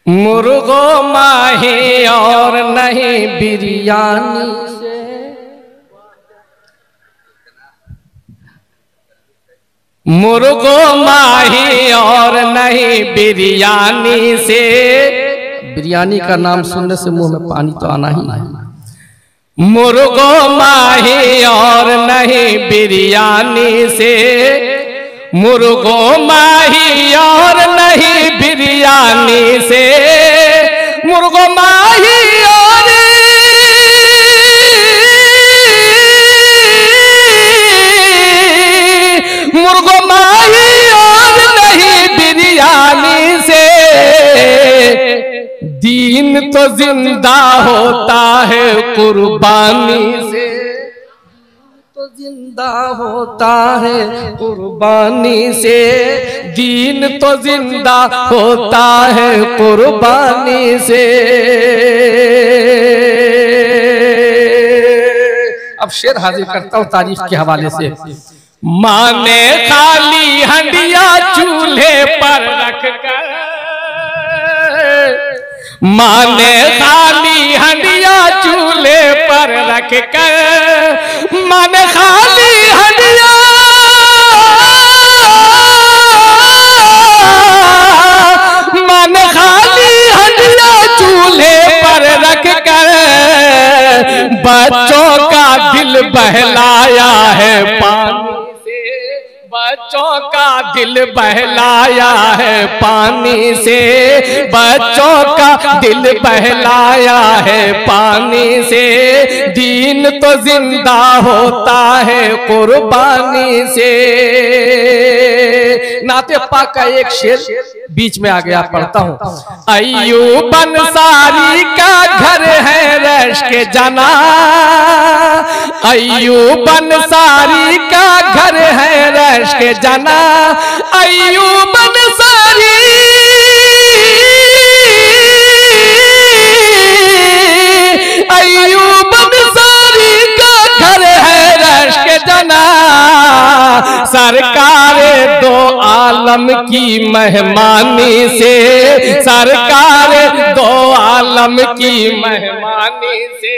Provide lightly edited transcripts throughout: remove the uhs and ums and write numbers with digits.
मुर्गो माही और नहीं बिरयानी से। मुर्गो माही और नहीं बिरयानी से। बिरयानी का नाम सुनने से मुंह में पानी तो आना ही है। मुर्गो माही और नहीं बिरयानी से। मुर्गो माही और नहीं बिरयानी से। मुर्गो माही और मुर्गो माही और नहीं बिरयानी से। दीन तो जिंदा होता है कुर्बानी से। तो जिंदा होता है कुर्बानी से। दीन तो जिंदा होता है कुर्बानी से। अब शेर हाजिर करता हूं तारीख के हवाले से। माँ ने खाली हंडिया चूल्हे पर रखकर। माँ ने खाली हंडिया चूल्हे पर रखकर। माँ ने खाली हंडिया माँ ने खाली हंडिया चूल्हे पर रखकर बच्चों का दिल बहलाया है पानी से। बच्चों का दिल बहलाया है पानी से। बच्चों का दिल बहलाया है पानी से। दीन तो जिंदा होता है कुर्बानी से। नाते पाक का एक शेर बीच में आ गया, पढ़ता हूं। अय्यूब अंसारी का घर है रश के जना। अय्यूब अंसारी का घर है रश के जना। अय्यूब अंसारी अय्यूब अंसारी का घर है रश के जना। सरकार दो आलम की मेहमानी से। सरकार दो आलम की मेहमानी से।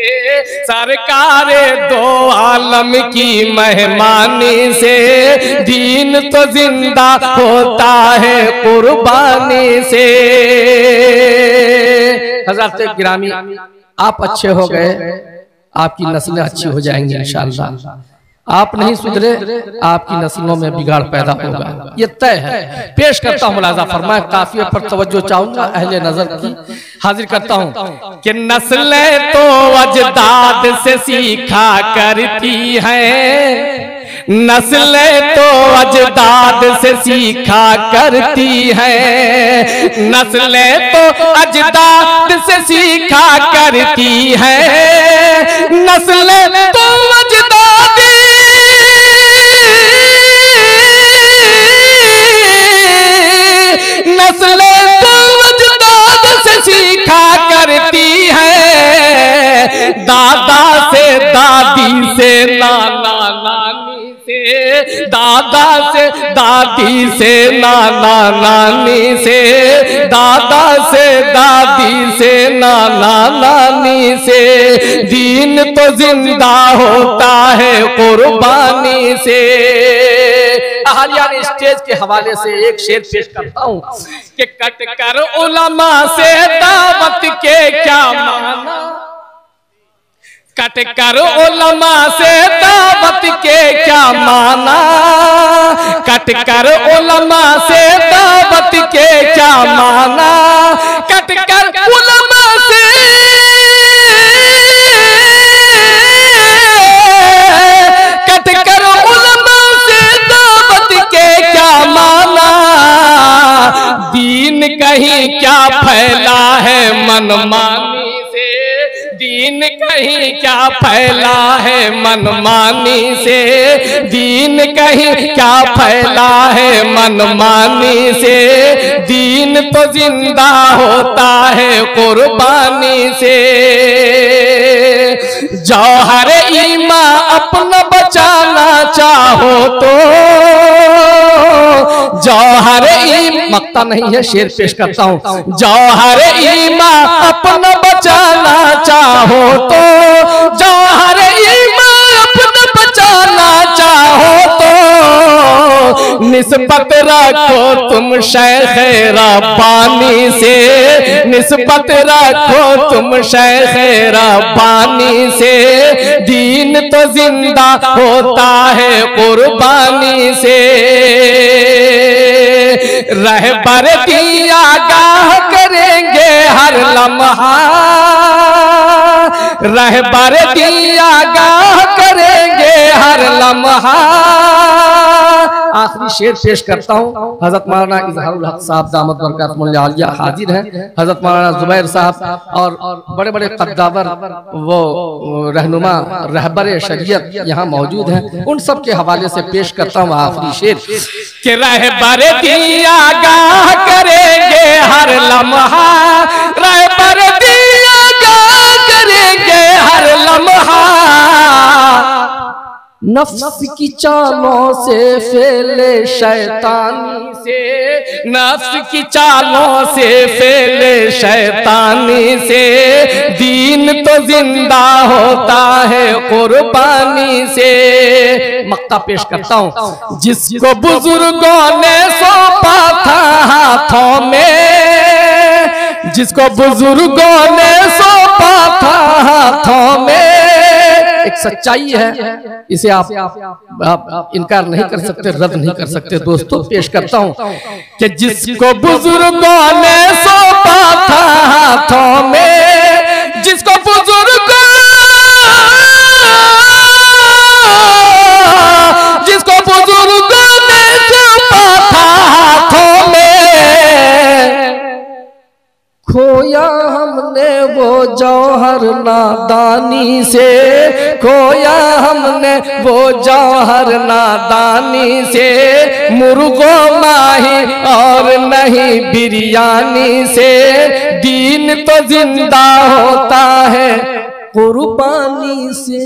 सरकार दो आलम की मेहमानी से। दीन तो जिंदा होता है कुर्बानी से। हज़रात गिरामी, आप अच्छे हो गए, आपकी नस्लें अच्छी हो जाएंगी इंशाअल्लाह। आप नहीं सुधरे, आपकी नस्लों में बिगाड़ पैदा होगा, ये तय है। पेश करता हूँ, मुलाजा फरमाए, काफिये पर तवज्जो चाहूंगा, अहले नजर की हाजिर करता हूँ कि नस्लें तो अजदाद से सीखा करती हैं। नस्लें तो अजदाद से सीखा करती हैं। नस्लें तो अजदाद से सीखा करती हैं। नस्लें तो अजदाद नस्लें तो अजदाद से सीखा करती हैं। दादा से दादी से नाना नानी से। दादा से दादी से नाना नानी से। दादा से दादी से नाना नानी से। दीन तो जिंदा होता है कुर्बानी से। स्टेज के हवाले से एक शेर पेश करता हूँ कि कट कर उलमा से दावत के क्या माना। कट कर उलमा से दावत के क्या माना। कट कर उलमा से दावत के क्या माना। कट कर उलमा से कट कर उलमा से दावत के क्या माना। दीन कहीं क्या फैला है मनमानी से। दीन कहीं क्या फैला है मनमानी से। दीन कहीं क्या फैला है मनमानी से। दीन तो जिंदा होता है कुर्बानी से। जौहर ईमान अपना बचाना चाहो तो जौहर मक्ता नहीं है, शेर पेश करता हूँ। जौहर ईमान अपना बचाना चाहो तो, जौहर ईमान अपना बचाना चाहो तो, निस्बत रखो तुम शेख रब्बानी से, निस्बत रखो तुम शेख रब्बानी से। दीन तो जिंदा होता है कुर्बानी से। रहबर दी आगाह करेंगे हर लम्हा, रहबर दी आगाह करेंगे हर लम्हा। आखिरी शेर पेश करता हूँ। हजरत मौलाना इजहारुल हक साहब दामत बरकातुहुल आलिया हाजिर हैं, हजरत मौलाना जुबैर साहब और बड़े बड़े कद्दावर वो रहनुमा रहबर शरीयत यहाँ मौजूद हैं। उन सब के हवाले से पेश करता हूँ आखिरी शेर कि रहबर दी आगाह करेंगे हर लम्हा, रहबर दी आगाह करेंगे हर लम्हा। नफ्स की चालों से फेले शैतानी से, नफ्स की चालों से फेले शैतानी से। दीन तो जिंदा होता है कुर्बानी से। मक्ता पेश करता हूँ। जिसको बुजुर्गों ने सौंपा था हाथों में, जिसको बुजुर्गों ने सौंपा था हाथों में। एक सच्चाई है, इसे आप इनकार नहीं कर सकते, रद्द नहीं कर सकते। दोस्तों पेश करता हूं कि जिसको बुजुर्गों ने सौंपा था हाथों में, जिसको बुजुर्गों, जिसको बुजुर्गों ने सौंपा था हाथों में, खोया हमने वो जौहर नादानी से, खोया हमने वो जौहर नादानी से। मुर्गो माही और नहीं बिरयानी से। दीन तो जिंदा होता है कुर्बानी से।